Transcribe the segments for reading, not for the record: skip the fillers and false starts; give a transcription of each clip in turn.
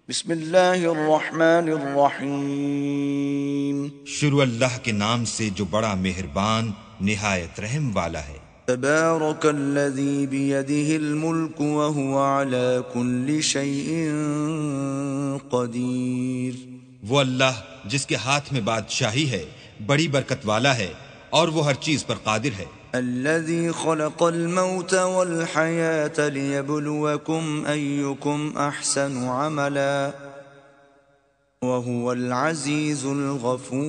بسم اللہ الرحمن الرحیم۔ شروع اللہ کے نام سے جو بڑا مہربان نہایت رحم والا ہے۔ تبارک الذی بیدہ الملک وہو علی کل شیء قدیر۔ وہ اللہ جس کے ہاتھ میں بادشاہی ہے بڑی برکت والا ہے اور وہ ہر چیز پر قادر ہے۔ الذي خلق الموت والحياة ليبلوكم أيكم أحسن عملا وهو العزيز الغفور۔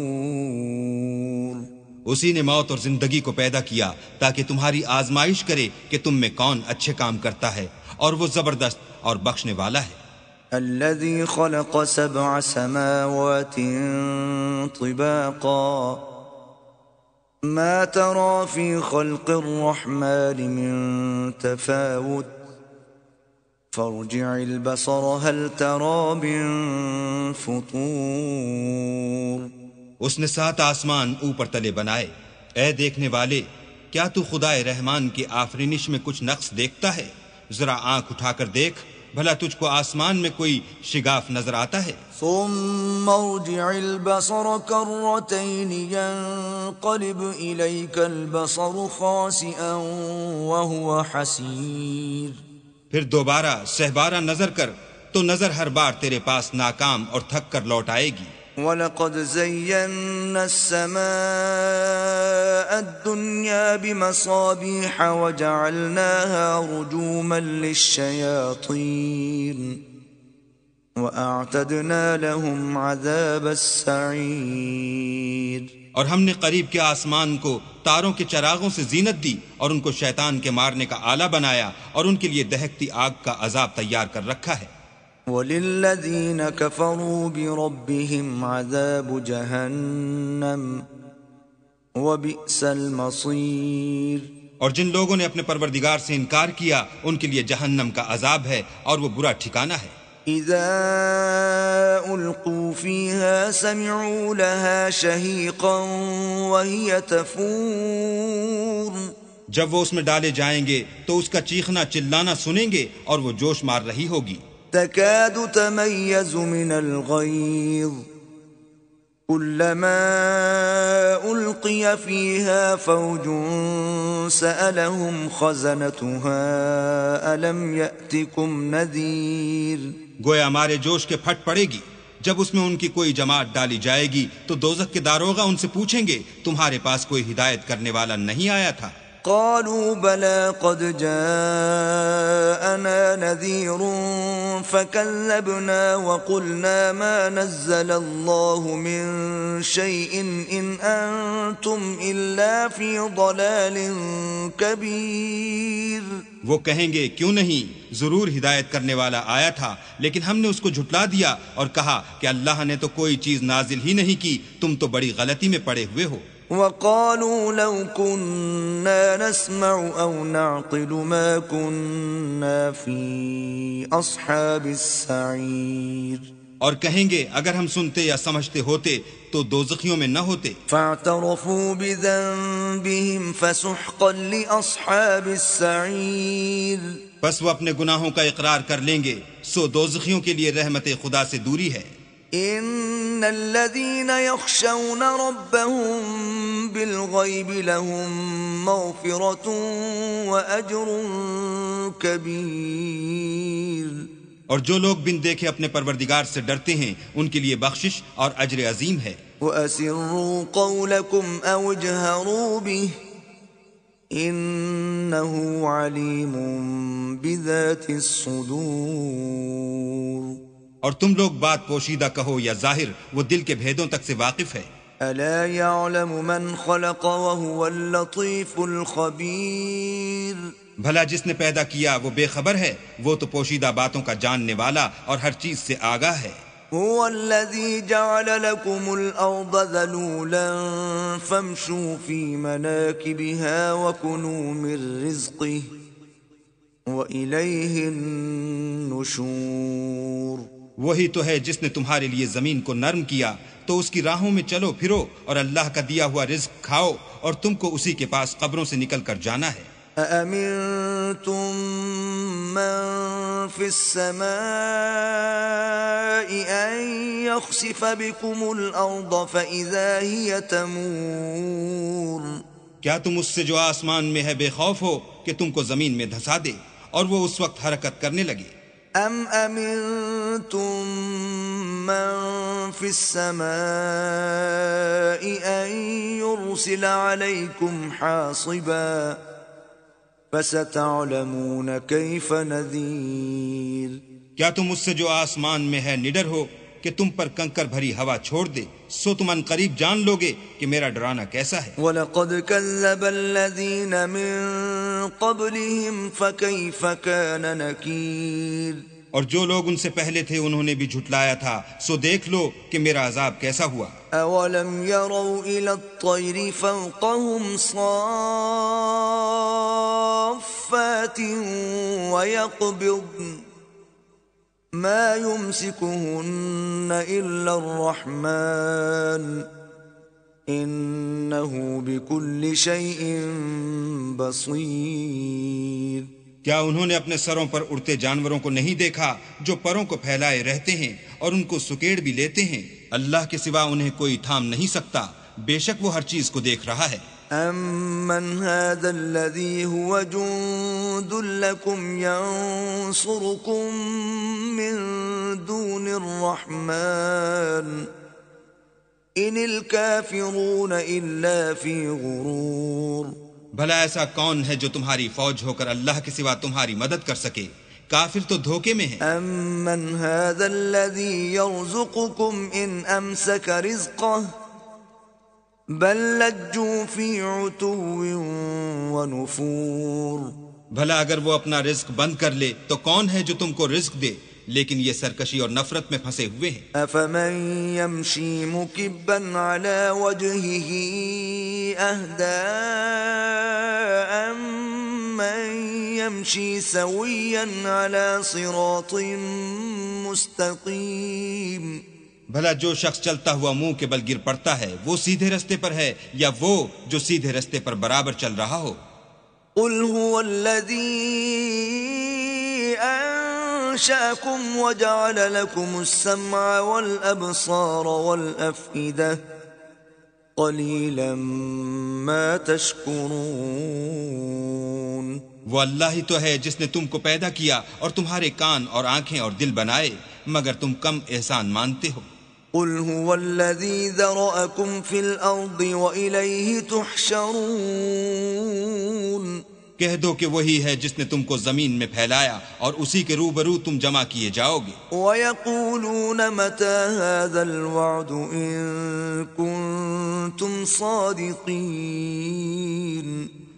اسی نے موت اور زندگی کو پیدا کیا تاکہ تمہاری آزمائش کرے کہ تم میں کون اچھے کام کرتا ہے، اور وہ زبردست اور بخشنے والا ہے۔ الذي خلق 7 سماوات طباقا ما ترى في خلق الرحمن من تفاوت فارجع البصر هل ترى من فطور۔ اس نے 7 آسمان اوپر تلے بنائے۔ اے دیکھنے والے، کیا تو خدائے رحمان کی آفرینش میں کچھ نقص دیکھتا ہے؟ ذرا آنکھ اٹھا کر دیکھ، بھلا تجھ کو آسمان میں کوئی شگاف نظر آتا ہے؟ ثم ارجع البصر كرتين ينقلب إليك البصر خاسئا وهو حسير۔ پھر دوبارہ سہبارہ نظر کر تو نظر ہر بار تیرے پاس ناکام اور تھک کر لوٹ آئے گی۔ وَلَقَدْ زَيَّنَّا السَّمَاءَ الدُّنْيَا بِمَصَابِيحَ وَجَعَلْنَاهَا رُجُومًا لِلشَّيَاطِينِ وَأَعْتَدْنَا لَهُمْ عَذَابَ السَّعِيرِ۔ اور ہم نے قریب کے آسمان کو تاروں کے چراغوں سے زینت دی اور ان کو شیطان کے مارنے کا آلہ بنایا اور ان کے لیے دہکتی آگ کا عذاب تیار کر رکھا ہے۔ وَلِلَّذِينَ كَفَرُوا بِرَبِّهِمْ عَذَابُ جَهَنَّمَ وَبِئْسَ الْمَصِيرُ۔ اور جن لوگوں نے اپنے پروردگار سے انکار کیا ان کے لیے جہنم کا عذاب ہے اور وہ برا ٹھکانہ ہے۔ اذا القوا فيها سمعوا لها شهيقا وهي تفور۔ جب وہ اس میں ڈالے جائیں گے تو اس کا چیخنا چلانا سنیں گے اور وہ جوش مار رہی ہوگی۔ تكاد تميز من الغيظ كلما ألقي فيها فوج سألهم خزنتها ألم يأتكم نذير۔ گویا ہمارے جوش کے پھٹ پڑے گی جب اس میں ان کی کوئی جماعت ڈالی جائے گی تو دوزخ کے داروغہ ان سے پوچھیں گے تمہارے پاس کوئی ہدایت کرنے والا نہیں آیا تھا؟ قالوا بلى قد جاءنا نذير فكذبنا وقلنا ما نزل الله من شيء إن أنتم إلا في ضلال كبير۔ وہ کہیں گے کیوں نہیں، ضرور ہدایت کرنے والا آیا تھا، لیکن ہم نے اس کو جھٹلا دیا اور کہا کہ اللہ نے تو کوئی چیز نازل ہی نہیں کی، تم تو بڑی غلطی میں پڑے ہوئے ہو۔ وقالوا لو كنا نسمع أو نعقل ما كنا في أصحاب السعير۔ اور کہیں گے اگر ہم سنتے یا سمجھتے ہوتے تو دوزخیوں میں نہ ہوتے۔ فاعترفوا بذنبهم فسحقا لأصحاب السعير۔ بس وہ اپنے گناہوں کا اقرار کر لیں گے، سو دوزخیوں کے لیے رحمت خدا سے دوری ہے۔ ان الذين يخشون ربهم بالغيب لهم مغفرة واجر كبير۔ اور جو لوگ بن دیکھے اپنے پروردگار سے ڈرتے ہیں ان کے لیے بخشش اور اجر عظیم ہے۔ واسروا قولكم او اجهروا به انه عليم بذات الصدور۔ اور تم لوگ بات پوشیدہ کہو یا ظاہر، وہ دل کے بھیدوں تک سے واقف ہے۔ الا يعلم من خلق وهو اللطيف الخبير۔ بھلا جس نے پیدا کیا وہ بے خبر ہے، وہ تو پوشیدہ باتوں کا جاننے والا اور ہر چیز سے آگاہ ہے۔ هو الذي جعل لكم الأرض ذلولا فامشوا في مناكبها وكلوا من رزقه وإليه النشور۔ وہی تو ہے جس نے تمہارے لیے زمین کو نرم کیا تو اس کی راہوں میں چلو پھرو اور اللہ کا دیا ہوا رزق کھاؤ اور تم کو اسی کے پاس قبروں سے نکل کر جانا ہے۔ أأمنتم من في السماء أن يخسف بكم الأرض فإذا هي تمور کیا تم اس سے جو آسمان میں ہے بے خوف ہو کہ تم کو زمین میں دھسا دے اور وہ اس وقت حرکت کرنے لگے؟ أَمْ أَمِنْتُمْ مَنْ فِي السَّمَاءِ أَنْ يُرْسِلَ عَلَيْكُمْ حَاصِبًا فَسَتَعْلَمُونَ كَيْفَ نَذِيرٌ کیا تم اس سے جو آسمان میں ہے نڈر ہو کہ تم پر کنکر بھری ہوا چھوڑ دے؟ سو تم ان قریب جان لوگے کہ میرا ڈرانا کیسا ہے۔ وَلَقَدْ كَذَّبَ الَّذِينَ مِن قَبْلِهِمْ فَكَيْفَ كَانَ نَكِيرٌ اور جو لوگ ان سے پہلے تھے انہوں نے بھی جھٹلایا تھا، سو دیکھ لو کہ میرا عذاب کیسا ہوا۔ أَوَلَمْ يَرَوْا إِلَى الطَّيْرِ فَوْقَهُمْ صَافَّاتٍ وَيَقْبِضْنَ مَا يُمْسِكُهُنَّ إِلَّا الرَّحْمَنُ إِنَّهُ بِكُلِّ شَيْءٍ بَصِيرٌ کیا انہوں نے اپنے سروں پر اڑتے جانوروں کو نہیں دیکھا جو پروں کو پھیلائے رہتے ہیں اور ان کو سکیڑ بھی لیتے ہیں؟ اللہ کے سوا انہیں کوئی تھام نہیں سکتا، بے شک وہ ہر چیز کو دیکھ رہا ہے۔ أَمَّنْ هَذَا الَّذِي هُوَ جُندٌ لَكُمْ يَنصُرُكُم مِّن دُونِ الرَّحْمَنِ إِنِ الْكَافِرُونَ إِلَّا فِي غُرُورٍ بھلا ایسا کون ہے جو تمہاری فوج ہو کر اللہ کے سوا تمہاری مدد کر سکے؟ کافر تو دھوکے میں ہیں۔ أَمَّنْ هَذَا الَّذِي يَرْزُقُكُمْ إِنْ أَمْسَكَ رِزْقَهُ بَل لَجُّوا فِي عُتُوٍّ وَنُفُورٍ بھلا اگر وہ اپنا رزق بند کر لے تو کون ہے جو تم کو رزق دے؟ لیکن یہ سرکشی اور نفرت میں پھنسے ہوئے ہیں۔ أَفَمَن يَمْشِي مُكِبًّا عَلَى وَجْهِهِ أَهْدَىٰ أَمَّن يَمْشِي سَوِيًّا عَلَى صِرَاطٍ مُسْتَقِيمٍ بھلا جو شخص چلتا ہوا منہ کے بل گر پڑتا ہے وہ سیدھے رستے پر ہے یا وہ جو سیدھے رستے پر برابر چل رہا ہو؟ قُلْ هُوَ الَّذِي أَنشَأَكُمْ وَجَعَلَ لَكُمُ السَّمْعَ وَالْأَبْصَارَ وَالْأَفْئِدَةَ قَلِيلًا مَا تَشْكُرُونَ وہ اللہ ہی تو ہے جس نے تم کو پیدا کیا اور تمہارے کان اور آنکھیں اور دل بنائے، مگر تم کم احسان مانتے ہو۔ قُلْ هُوَ الَّذِي ذَرَأَكُمْ فِي الْأَرْضِ وَإِلَيْهِ تُحْشَرُونَ کہہ دو کہ وہی ہے جس نے تم کو زمین میں پھیلایا اور اسی کے روبرو تم جمع کیے جاؤ گے۔ وَيَقُولُونَ مَتَى هَذَا الْوَعْدُ إِن كُنتُمْ صَادِقِينَ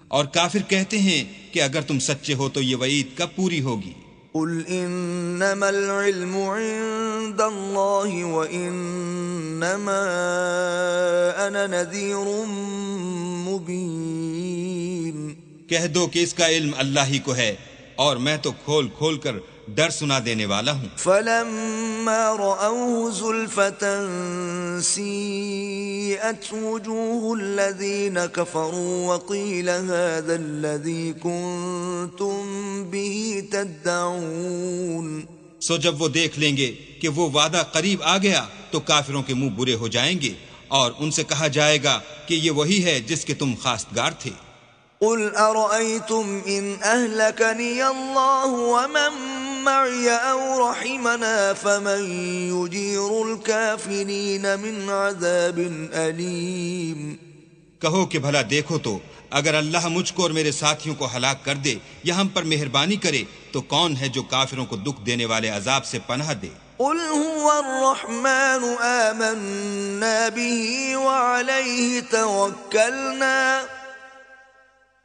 اور کافر کہتے ہیں کہ اگر تم سچے ہو تو یہ وعید کب پوری ہوگی؟ قُلْ إِنَّمَا الْعِلْمُ عِندَ اللَّهِ وَإِنَّمَا أَنَا نَذِيرٌ مُبِينٌ کہہ دو کہ اس کا علم اللہ ہی کو ہے اور میں تو کھول کھول کر ڈر سنا دینے والا ہوں۔ فَلَمَّا رَأَوْهُ زُلْفَةً سِيئَتْ وُجُوهُ الَّذِينَ كَفَرُوا وَقِيلَ هَذَا الَّذِي كُنتُم بِهِ تَدَّعُونَ سو جب وہ دیکھ لیں گے کہ وہ وعدہ قریب آ گیا تو کافروں کے منہ برے ہو جائیں گے اور ان سے کہا جائے گا کہ یہ وہی ہے جس کے تم خواستگار تھے۔ قُلْ أَرَأَيْتُمْ إِنْ أَهْلَكَنِيَ اللَّهُ وَمَن مَّعِيَ أَوْ رَحِمَنَا فَمَن يُجِيرُ الْكَافِرِينَ مِنْ عَذَابٍ أَلِيمٍ کہو کہ بھلا دیکھو تو اگر اللہ مجھ کو اور میرے ساتھیوں کو ہلاک کر دے یا ہم پر مہربانی کرے تو کون ہے جو کافروں کو دکھ دینے والے عذاب سے پناہ دے؟ قُلْ هُوَ الرَّحْمَنُ آمَنَّا بِهِ وَعَلَيْهِ تَوَكَّلْنَا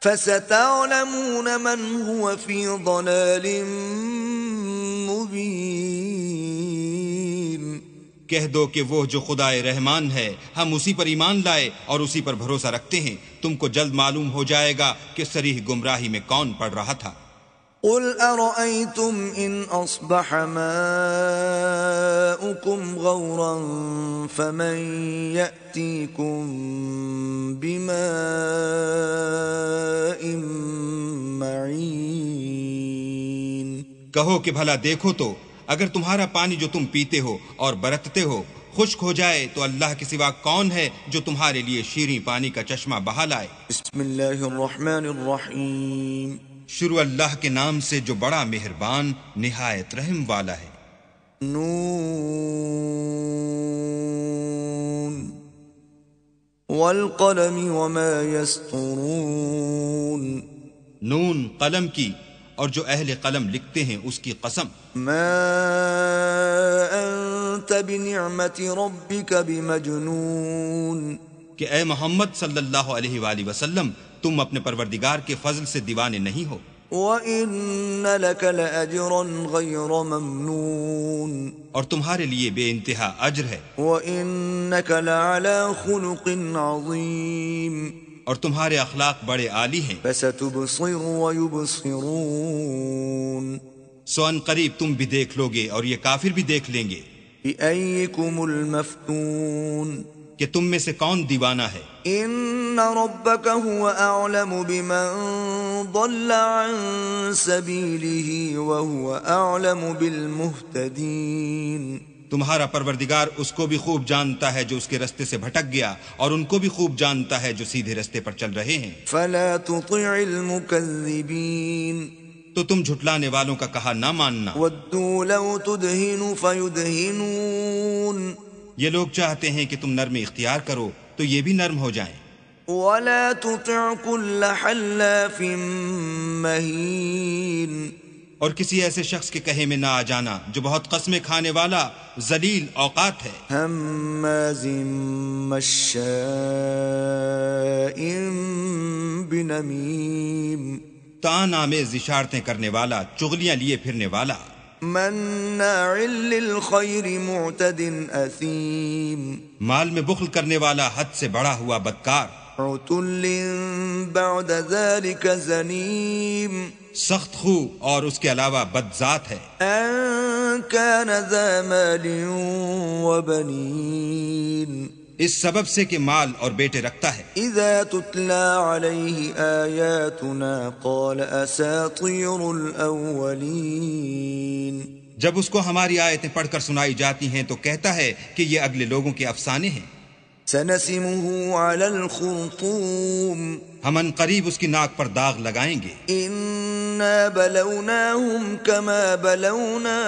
فَسَتَعْلَمُونَ مَنْ هُوَ فِي ضَلَالٍ مُبِينٍ کہہ دو کہ وہ جو خدائے رحمان ہے ہم اسی پر ایمان لائے اور اسی پر بھروسہ رکھتے ہیں، تم کو جلد معلوم ہو جائے گا کہ صریح گمراہی میں کون پڑ رہا تھا۔ قُلْ أَرَأَيْتُمْ إِنْ أَصْبَحَ مَاؤُكُمْ غَوْرًا فَمَنْ يَأْتِيكُمْ بِمَاءٍ مَّعِينٍ کہو کہ بھلا دیکھو تو اگر تمہارا پانی جو تم پیتے ہو اور برتتے ہو خشک ہو جائے تو اللہ کے سوا کون ہے جو تمہارے لیے شیریں پانی کا چشمہ بہا لائے؟ بسم اللہ الرحمن الرحیم شروع اللہ کے نام سے جو بڑا مہربان نہایت رحم والا ہے۔ نون والقلم وما يسطرون نون قلم کی اور جو اہل قلم لکھتے ہیں اس کی قسم۔ ما انت بنعمت ربك بمجنون کہ اے محمد صلی اللہ علیہ وآلہ وسلم تم اپنے پروردگار کے فضل سے دیوانے نہیں ہو۔ وَإِنَّ لَكَ لَأَجْرًا غَيْرَ مَمْنُونٍ اور تمہارے لیے بے انتہا اجر ہے۔ وَإِنَّكَ لَعَلَى خُلُقٍ عَظِيمٍ اور تمہارے اخلاق بڑے عالی ہیں۔ فَسَتُبْصِرُ وَيُبْصِرُونَ سو ان قریب تم بھی دیکھ لو گے اور یہ کافر بھی دیکھ لیں گے بِأَيِّكُمُ الْمَفْتُونَ کہ تم میں سے کون دیوانہ ہے۔ إِنَّ رَبَّكَ هُوَ أَعْلَمُ بِمَنْ ضَلَّ عَنْ سَبِيلِهِ وَهُوَ أَعْلَمُ بِالْمُهْتَدِينَ تمہارا پروردگار اس کو بھی خوب جانتا ہے جو اس کے رستے سے بھٹک گیا اور ان کو بھی خوب جانتا ہے جو سیدھے رستے پر چل رہے ہیں۔ فَلَا تُطِعِ الْمُكَذِّبِينَ تو تم جھٹلانے والوں کا کہا نہ ماننا۔ وَدُّوا لَوْ تُدْهِنُ فَيُدْهِنُونَ یہ لوگ چاہتے ہیں کہ تم نرمی اختیار کرو تو یہ بھی نرم ہو جائیں۔ وَلَا تُطِعْ كُلَّ حَلَّافٍ مَّهِينٍ اور کسی ایسے شخص کے کہے میں نہ آ جانا جو بہت قسمیں کھانے والا ذلیل اوقات ہے۔ ہمازٍ مشاء بنمیم تان آمیز اشارتیں کرنے والا، چغلیاں لیے پھرنے والا، مناع للخیر معتد اثیم مال میں بخل کرنے والا، حد سے بڑا ہوا بدکار، عتل بعد ذلك زنیم سخت خو اور اس کے علاوہ بد ذات ہے۔ ان كان ذا مال وبنین اس سبب سے کہ مال اور بیٹے رکھتا ہے۔ اذا تتلى عليه آیاتنا قال اساطیر الاولین جب اس کو ہماری آیتیں پڑھ کر سنائی جاتی ہیں تو کہتا ہے کہ یہ اگلے لوگوں کے افسانے ہیں۔ سنسمه على الخرطوم ہم ان قریب اس کی ناک پر داغ لگائیں گے۔ انا بلوناهم كما بلونا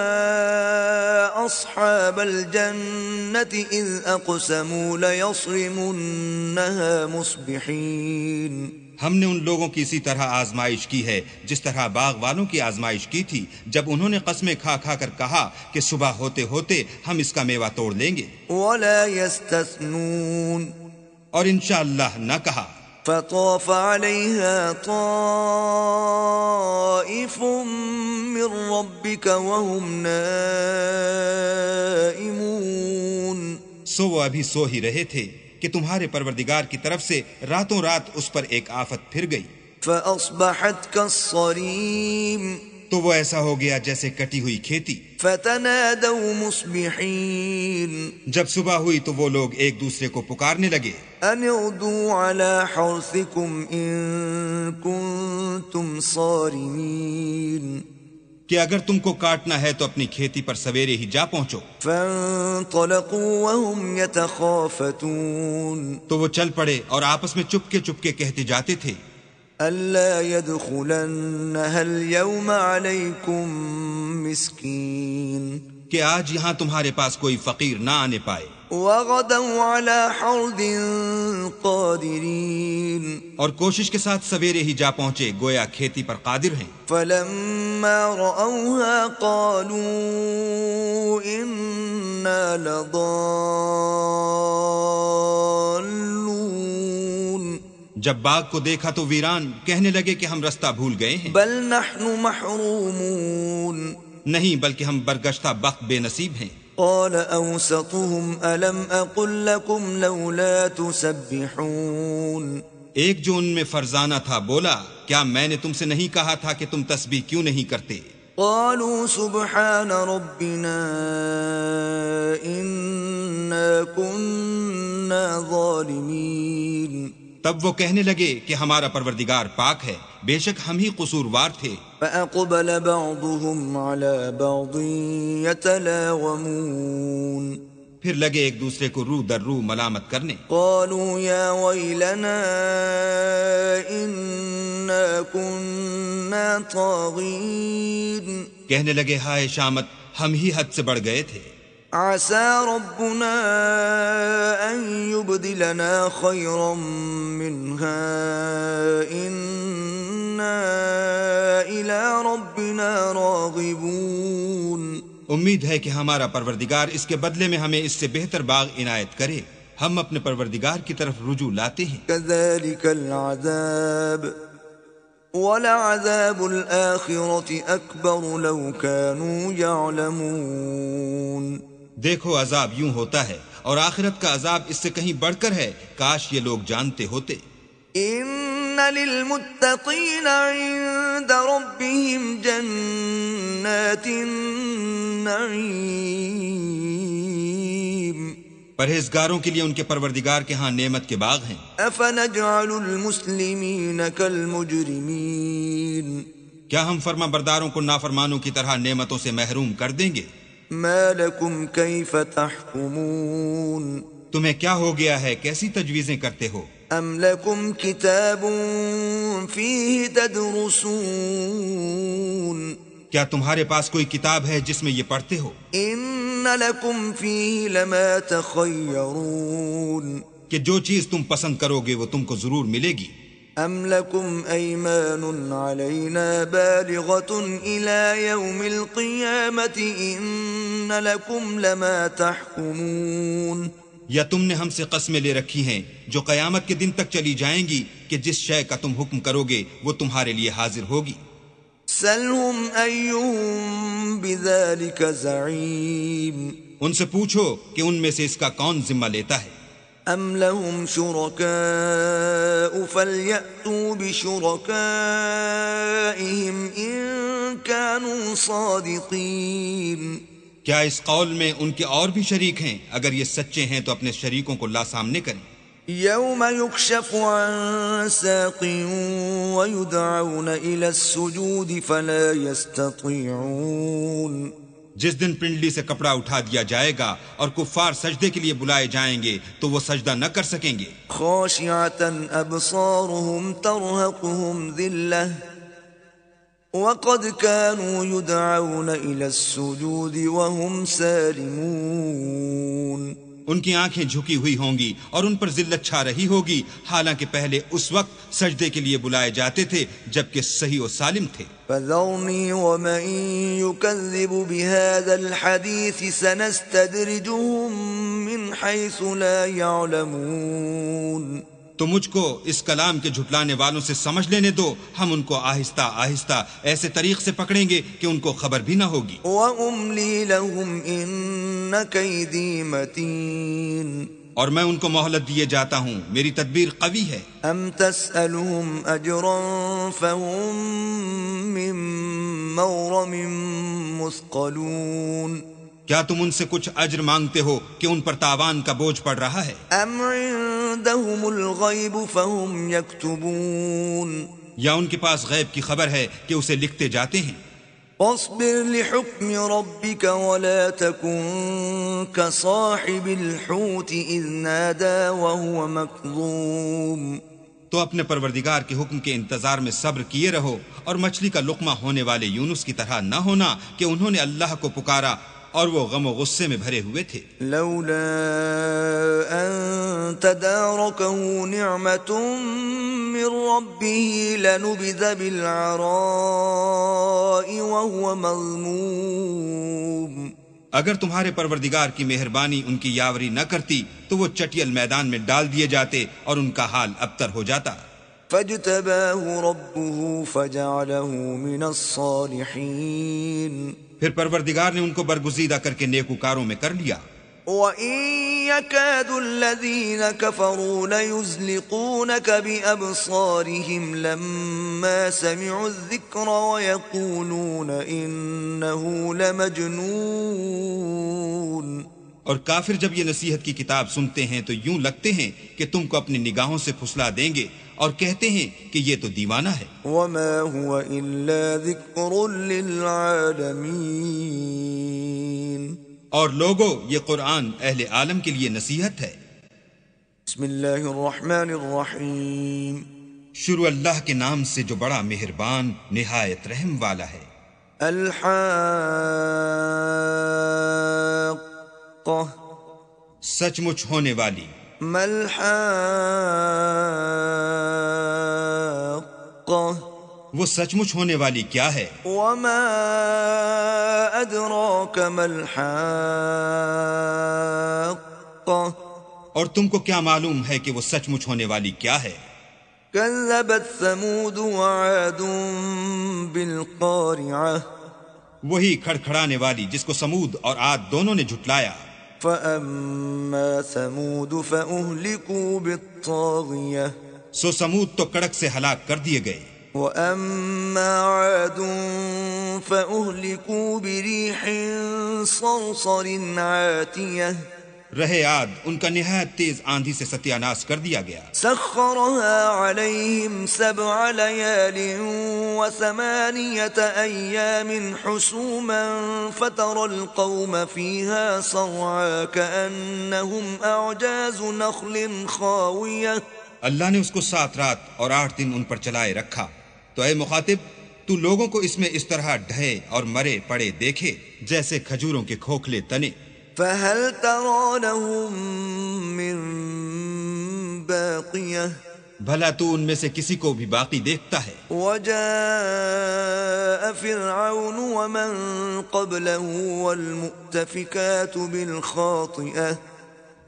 اصحاب الجنة اذ اقسموا ليصرمنها مصبحين ہم نے ان لوگوں کی اسی طرح آزمائش کی ہے جس طرح باغ والوں کی آزمائش کی تھی جب انہوں نے قسمیں کھا کھا کر کہا کہ صبح ہوتے ہوتے ہم اس کا میوہ توڑ لیں گے، ولا يستثنون اور انشاءاللہ نہ کہا۔ فطاف عليها طائف من ربك وهم نائمون سو وہ ابھی سو ہی رہے تھے کہ تمہارے پروردگار کی طرف سے راتوں رات اس پر ایک آفت پھر گئی، فأصبحت كالصريم تو وہ ایسا ہو گیا جیسے کٹی ہوئی کھیتی۔ فتنادوا مصبحين جب صبح ہوئی تو وہ لوگ ایک دوسرے کو پکارنے لگے، ان اغدوا على حرثكم ان كنتم صارمين کہ اگر تم کو کاٹنا ہے تو اپنی کھیتی پر سویرے ہی جا پہنچو۔ فانطلقوا وهم يتخافتون تو وہ چل پڑے اور آپس میں چپکے کہتے جاتے تھے، ألا يدخلنها اليوم عليكم مسكين کہ آج یہاں تمہارے پاس کوئی فقیر نہ آنے پائے، وغدوا على حرد قادرين اور کوشش کے ساتھ سویرے ہی جا پہنچے گویا کھیتی پر قادر ہیں۔ فلما رأوها قالوا إنا لضالون جب باغ کو دیکھا تو ویران کہنے لگے کہ ہم رستہ بھول گئے ہیں، بل نحن محرومون نہیں بلکہ ہم برگشتہ بخت بے نصیب ہیں۔ قال اوسطهم الم اقل لكم لولا تسبحون ایک جو ان میں فرزانہ تھا بولا، کیا میں نے تم سے نہیں کہا تھا کہ تم تسبیح کیوں نہیں کرتے؟ قالوا سبحان ربنا انا كنا ظالمين تب وہ کہنے لگے کہ ہمارا پروردگار پاک ہے، بے شک ہم ہی قصوروار تھے۔ فأقبل بعضهم على بعض يتلاومون پھر لگے ایک دوسرے کو رو در رو ملامت کرنے۔ قالوا يا ويلنا إنا كنا طاغين کہنے لگے ہائے شامت، ہم ہی حد سے بڑھ گئے تھے۔ عسى ربنا أن يبدلنا خيرا منها إنا إلى ربنا راغبون امید ہے کہ ہمارا پروردگار اس کے بدلے میں ہمیں اس سے بہتر باغ عنایت کرے، ہم اپنے پروردگار کی طرف رجوع لاتے ہیں۔ كذلك العذاب ولعذاب الآخرة أكبر لو كانوا يعلمون دیکھو عذاب یوں ہوتا ہے اور آخرت کا عذاب اس سے کہیں بڑھ کر ہے، کاش یہ لوگ جانتے ہوتے۔ ان للمتقین عند ربهم جنات النعیم پرہیزگاروں کے لیے ان کے پروردگار کے ہاں نعمت کے باغ ہیں۔ افنجعل المسلمین کالمجرمین کیا ہم فرما برداروں کو نافرمانوں کی طرح نعمتوں سے محروم کر دیں گے؟ ما لکم کیف تحکمون تمہیں کیا ہو گیا ہے، کیسی تجویزیں کرتے ہو؟ ام لکم کتاب فیہ تدرسون کیا تمہارے پاس کوئی کتاب ہے جس میں یہ پڑھتے ہو؟ ان لکم فیہ لما تخیرون کہ جو چیز تم پسند کرو گے وہ تم کو ضرور ملے گی۔ ام لکم ایمان علینا بالغۃ الی یوم القیامۃ ان لکم لما تحکمون یا تم نے ہم سے قسمیں لے رکھی ہیں جو قیامت کے دن تک چلی جائیں گی کہ جس شے کا تم حکم کرو گے وہ تمہارے لیے حاضر ہوگی۔ سلہم ایہم بذلک زعیم ان سے پوچھو کہ ان میں سے اس کا کون ذمہ لیتا ہے۔ ام لهم شرکاء فلیأتوا بشرکائہم ان كانوا صادقین کیا اس قول میں ان کے اور بھی شریک ہیں؟ اگر یہ سچے ہیں تو اپنے شریکوں کو لا سامنے کریں۔ یوم یکشف عن ساق ویدعون الی السجود فلا یستطیعون جس دن پنڈلی سے کپڑا اٹھا دیا جائے گا اور کفار سجدے کے لیے بلائے جائیں گے تو وہ سجدہ نہ کر سکیں گے۔ خاشعۃ ابصارهم ترهقهم ذلہ وقد كانوا يدعون إلى السجود وهم سالمون ان کی آنکھیں جھکی ہوئی ہوں گی اور ان پر ذلت چھا رہی ہوگی، حالانکہ پہلے اس وقت سجدے کے لیے بلائے جاتے تھے جبکہ صحیح و سالم تھے۔ فذرني ومن يكذب بهذا الحديث سنستدرجهم من حيث لا يعلمون تو مجھ کو اس کلام کے جھٹلانے والوں سے سمجھ لینے دو، ہم ان کو آہستہ آہستہ ایسے طریق سے پکڑیں گے کہ ان کو خبر بھی نہ ہوگی۔ وَأُمْلِي لَهُمْ إِنَّ كَيْدِي مَتِينٌ اور میں ان کو مہلت دیے جاتا ہوں، میری تدبیر قوی ہے۔ أَمْ تَسْأَلُهُمْ أَجْرًا فَهُمْ مِنْ مَغْرَمٍ مُثْقَلُونَ کیا تم ان سے کچھ اجر مانگتے ہو کہ ان پر تاوان کا بوجھ پڑ رہا ہے؟ أَمْ عِنْدَهُمُ الْغَيْبُ فَهُمْ يَكْتُبُونَ یا ان کے پاس غیب کی خبر ہے کہ اسے لکھتے جاتے ہیں؟ فاصبر لحكم ربك ولا تكن كصاحب الحوت إذ نادى وهو مكظوم تو اپنے پروردگار کے حکم کے انتظار میں صبر کیے رہو اور مچھلی کا لقمہ ہونے والے یونس کی طرح نہ ہونا کہ انہوں نے اللہ کو پکارا اور وہ غم و غصے میں بھرے ہوئے تھے۔ لولا ان تداركه نعمة من ربه لنبذ بالعراء وهو مذموم اگر تمہارے پروردگار کی مہربانی ان کی یاوری نہ کرتی تو وہ چٹیل میدان میں ڈال دیے جاتے اور ان کا حال ابتر ہو جاتا۔ فاجتباه ربه فجعله من الصالحين پھر پروردگار نے ان کو برگزیدہ کر کے نیکوکاروں میں کر لیا۔ وَإِن يَكَادُ الَّذِينَ كَفَرُوا لَيُزْلِقُونَكَ بِأَبْصَارِهِمْ لَمَّا سَمِعُوا الذِّكْرَ وَيَقُولُونَ إِنَّهُ لَمَجْنُونٌ اور کافر جب یہ نصیحت کی کتاب سنتے ہیں تو یوں لگتے ہیں کہ تم کو اپنی نگاہوں سے پھسلا دیں گے اور کہتے ہیں کہ یہ تو دیوانہ ہے. وما هو إلا ذكر للعالمين. اور لوگو یہ قرآن اہل عالم کے لیے نصیحت ہے. بسم اللہ الرحمن الرحیم. شروع اللہ کے نام سے جو بڑا مہربان نہایت رحم والا ہے. الحاقہ. سچ مچ ہونے والی. ما الحاقہ. وہ سچ مچ ہونے والی کیا ہے؟ وما ادراک ما الحاقہ. اور تم کو کیا معلوم ہے کہ وہ سچ مچ ہونے والی کیا ہے؟ كذبت ثمود وعاد بالقارعة. وہی کھڑکھڑانے والی جس کو سمود اور عاد دونوں نے جھٹلایا. فأما ثمود فأهلكوا بالطاغية. سو سمود تو کڑک سے ہلاک کر دیے گئے. وأما عاد فأهلكوا بريح صرصر عاتية. رہے عاد ان کا نہایت تیز آندھی سے ستیہ ناش کر دیا گیا. سخرها عليهم 7 ليال و8 أيام حسوما فترى القوم فيها صرعا كأنهم أعجاز نخل خاوية. اللہ نے اس کو 7 رات اور 8 دن ان پر چلائے رکھا. تو اے مخاطب تو لوگوں کو اس میں اس طرح ڈھے اور مرے پڑے دیکھے جیسے کھجوروں کے کھوکھلے تنے. فهل ترى لهم من باقية. بھلا تو ان میں سے کسی کو بھی باقی دیکھتا ہے؟ وجاء فرعون ومن قبله والمؤتفكات بالخاطئة.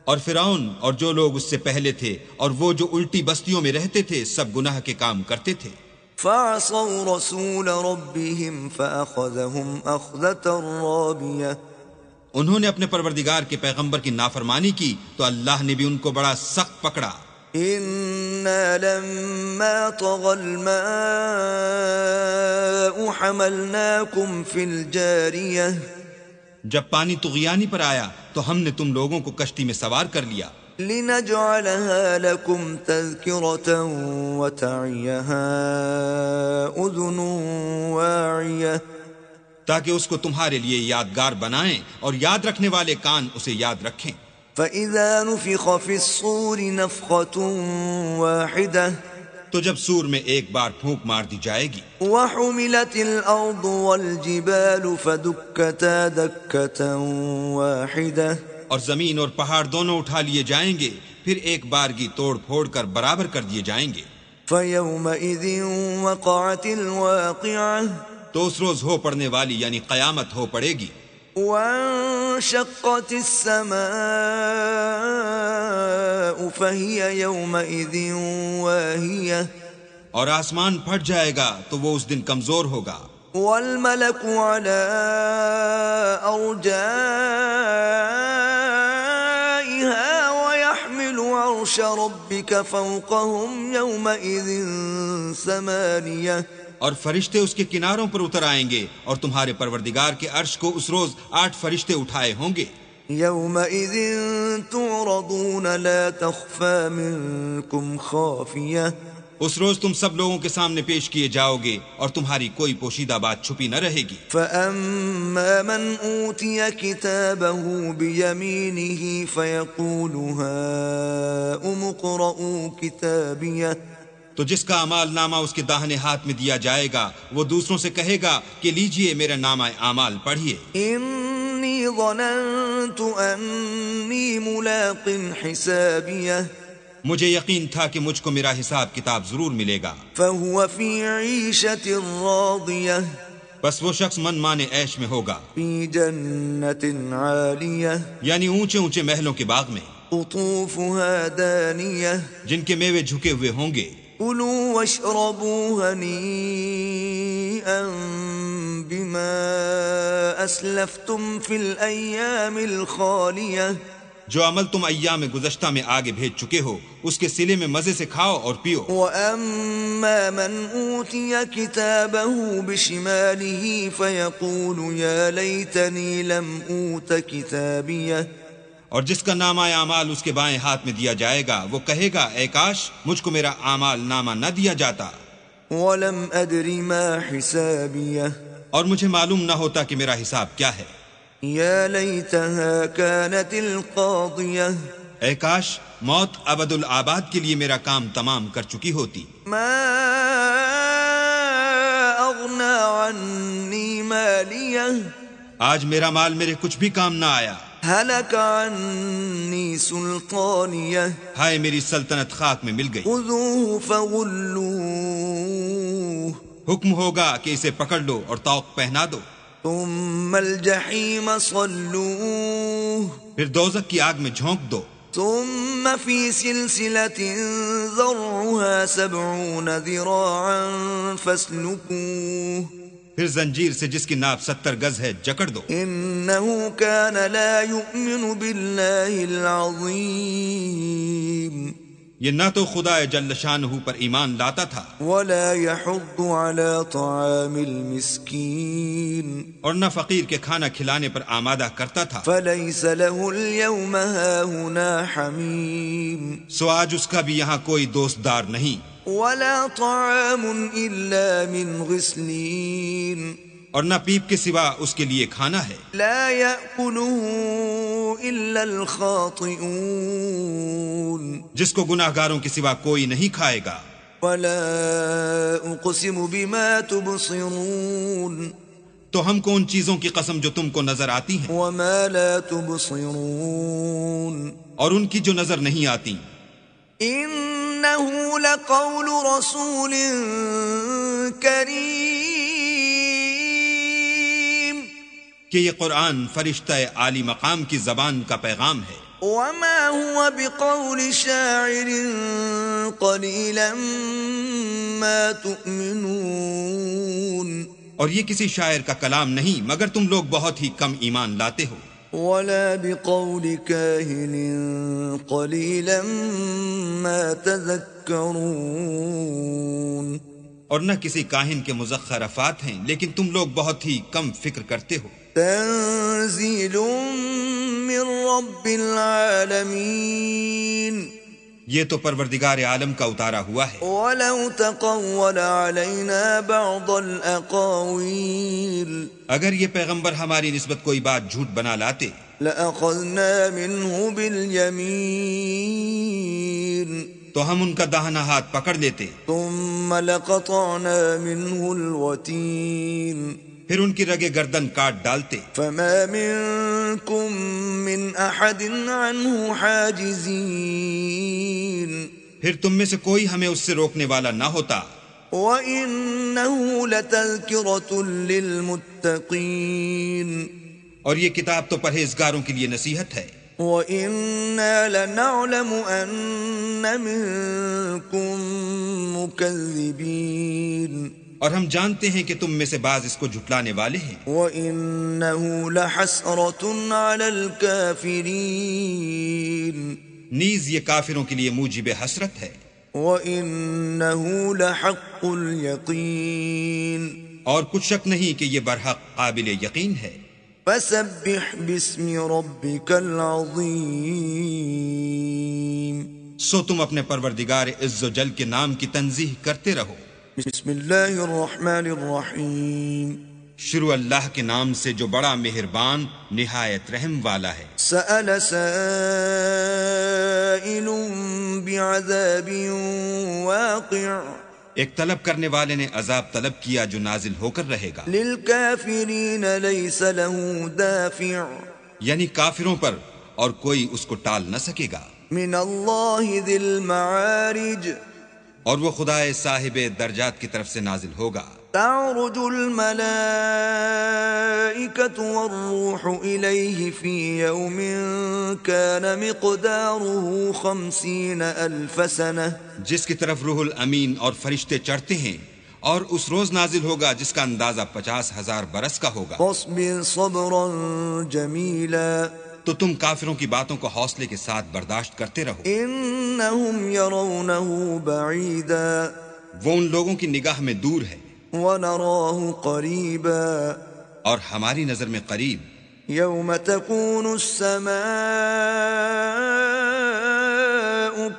اور فرعون اور جو لوگ اس سے پہلے تھے اور وہ جو الٹی بستیوں میں رہتے تھے سب گناہ کے کام کرتے تھے. فعصوا رسول ربهم فأخذهم أخذة رابية. انہوں نے اپنے پروردگار کے پیغمبر کی نافرمانی کی تو اللہ نے بھی ان کو بڑا سخت پکڑا. إنا لما طغى الماء حملناكم في الجارية. جب پانی طغیانی پر آیا تو ہم نے تم لوگوں کو کشتی میں سوار کر لیا. لنجعلها لكم تذكرة وتعيها أذن واعية. تاکہ اس کو تمہارے لیے یادگار بنائیں اور یاد رکھنے والے کان اسے یاد رکھیں. فإذا نفخ في الصور نفخة واحدة. تو جب سور میں ایک بار پھونک مار دی جائے گی. وحملت الأرض والجبال فدكتا دكة واحدة. اور زمین اور پہاڑ دونوں اٹھا لیے جائیں گے پھر ایک بارگی توڑ پھوڑ کر برابر کر دیے جائیں گے. فيومئذ وقعت الواقعة. تو اس روز ہو پڑنے والی یعنی قیامت ہو پڑے گی. وانشقت السماء فهي يومئذ واهية. اور آسمان پھٹ جائے گا تو وہ اس دن کمزور ہوگا. والملك على أرجائها ويحمل عرش ربك فوقهم يومئذ 8. اور فرشتے اس کے کناروں پر اتر آئیں گے اور تمہارے پروردگار کے عرش کو اس روز 8 فرشتے اٹھائے ہوں گے. يومئذ تعرضون لا تخفى منكم خافية. اس روز تم سب لوگوں کے سامنے پیش کیے جاؤ گے اور تمہاری کوئی پوشیدہ بات چھپی نہ رہے گی. فأما من أوتي كتابه بيمينه فيقول هاؤم اقرءوا كتابيه. تو جس کا اعمال نامہ اس کے داہنے ہاتھ میں دیا جائے گا وہ دوسروں سے کہے گا کہ لیجئے میرا نامہ اعمال پڑھیے. انی ظننت انی ملاق حسابیہ. مجھے یقین تھا کہ مجھ کو میرا حساب کتاب ضرور ملے گا. فهو فی عیشۃ راضیہ. بس وہ شخص من مانے عیش میں ہوگا. فی جنت عالیہ. یعنی اونچے اونچے محلوں کے باغ میں. قطوفها دانیہ. جن کے میوے جھکے ہوئے ہوں گے. کلوا واشربوا ہنیئا بما اسلفتم فی الایام الخالیہ. جو عمل تم ایام گزشتہ میں آگے بھیج چکے ہو اس کے صلے میں مزے سے کھاؤ اور پیو. وَأَمَّا مَنْ أُوتِيَ كِتَابَهُ بِشِمَالِهِ فَيَقُولُ يَا لَيْتَنِي لَمْ أُوتَ كِتَابِيَهْ. اور جس کا نامہ اعمال اس کے بائیں ہاتھ میں دیا جائے گا وہ کہے گا اے کاش مجھ کو میرا اعمال نامہ نہ دیا جاتا، ولم ادر ما حسابیہ، اور مجھے معلوم نہ ہوتا کہ میرا حساب کیا ہے۔ یا لیتہا کانت القاضیہ، اے کاش موت ابد الآباد کے لیے میرا کام تمام کر چکی ہوتی۔ ما اغنی عنی مالیہ، آج میرا مال میرے کچھ بھی کام نہ آیا۔ ہلک عنی سلطانیہ، ہائے میری سلطنت خاک میں مل گئی۔ خذوہ فغلوہ، حکم ہوگا کہ اسے پکڑ لو اور طوق پہنا دو، ثم الجحیم صلوہ، پھر دوزخ کی آگ میں جھونک دو، ثم فی سلسلة ذرعها 70 ذراعا فاسلکوہ، پھر زنجیر سے جس کی ناپ 70 گز ہے جکڑ دو۔ انه كان لا يؤمن بالله العظیم، یہ نہ تو خدا جل شانہ پر ایمان لاتا تھا ولا يحض على طعام المسکین، اور نہ فقیر کے کھانا کھلانے پر آمادہ کرتا تھا، فليس له اليوم هاهنا حمیم، سو آج اس کا بھی یہاں کوئی دوست دار نہیں، ولا طعام الا من غسلین، اور نہ پیپ کے سوا اس کے لیے کھانا ہے، لا يأكله الا الخاطئون، جس کو گناہ گاروں کے سوا کوئی نہیں کھائے گا۔ ولا اقسم بما تبصرون، تو ہم کو ان چیزوں کی قسم جو تم کو نظر آتی ہیں وما لا تبصرون، اور ان کی جو نظر نہیں آتی، انه لقول رسول کریم، کہ یہ قرآن فرشتہ عالی مقام کی زبان کا پیغام ہے، وما هو بقول شاعر قليلا ما تؤمنون، اور یہ کسی شاعر کا کلام نہیں مگر تم لوگ بہت ہی کم ایمان لاتے ہو، ولا بقول كاهن قليلا ما تذكرون، اور نہ کسی کاہن کے مزخرفات ہیں لیکن تم لوگ بہت ہی کم فکر کرتے ہو۔ تنزیل من رب العالمین، یہ تو پروردگار عالم کا اتارا ہوا ہے، ولو تقول علینا بعض الاقاویل، اگر یہ پیغمبر ہماری نسبت کوئی بات جھوٹ بنا لاتے لأخذنا منه باليمین، تو ہم ان کا داہنا ہاتھ پکڑ لیتے، ثم لقطعنا منه الوتین، پھر ان کی رگے گردن کاٹ ڈالتے، فما منکم من احد عنه حاجزین، پھر تم میں سے کوئی ہمیں اس سے روکنے والا نہ ہوتا، وَإِنَّهُ لَتَذْكِرَةٌ لِّلْمُتَّقِينَ، اور یہ کتاب تو پرہیزگاروں کے لیے نصیحت ہے، وَإِنَّا لَنَعْلَمُ أَنَّ مِنكُم مُّكَذِّبِينَ، اور ہم جانتے ہیں کہ تم میں سے بعض اس کو جھٹلانے والے ہیں، وَإِنَّهُ لَحَسْرَةٌ عَلَى الْكَافِرِينَ، نیز یہ کافروں کے لیے موجب حسرت ہے، وَإِنَّهُ لَحَقُّ الْيَقِينِ، اور کچھ شک نہیں کہ یہ برحق قابل یقین ہے۔ فسبح باسم ربك العظیم، سو تم اپنے پروردگار عز و جل کے نام کی تنزیح کرتے رہو۔ بسم اللہ الرحمن الرحیم، شروع اللہ کے نام سے جو بڑا مہربان نہایت رحم والا ہے۔ سأل سائل بعذاب واقع، ایک طلب کرنے والے نے عذاب طلب کیا جو نازل ہو کر رہے گا، للکافرین لیس له دافع، یعنی کافروں پر اور کوئی اس کو ٹال نہ سکے گا، من اللہ ذی المعارج، اور وہ خدا صاحب درجات کی طرف سے نازل ہوگا۔ تعرج الملائکة والروح الیہ فی یوم کان مقدارہ 50,000 سنہ، جس کی طرف روح الامین اور فرشتے چڑھتے ہیں، اور اس روز نازل ہوگا جس کا اندازہ 50,000 برس کا ہوگا۔ فاصبر صبرا جمیلا، تو تم کافروں کی باتوں کو حوصلے کے ساتھ برداشت کرتے رہو، انہم یرونہ بعیدا، وہ ان لوگوں کی نگاہ میں دور ہے ونراہ قریبا، اور ہماری نظر میں قریب۔ يوم تكون السماء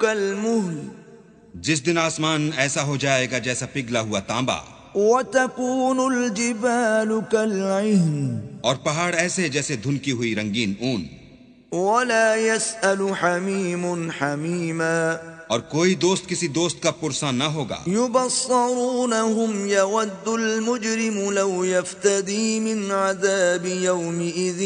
كالمهل جس دن آسمان ایسا ہو جائے گا جیسا پگھلا ہوا تانبا، وتكون الجبال كالعهن اور پہاڑ ایسے جیسے دھنکی ہوئی رنگین اون، ولا يسأل حميم حميما اور کوئی دوست کسی دوست کا پرساں نہ ہوگا۔ يبصرونهم يود المجرم لو يفتدي من عذاب يومئذ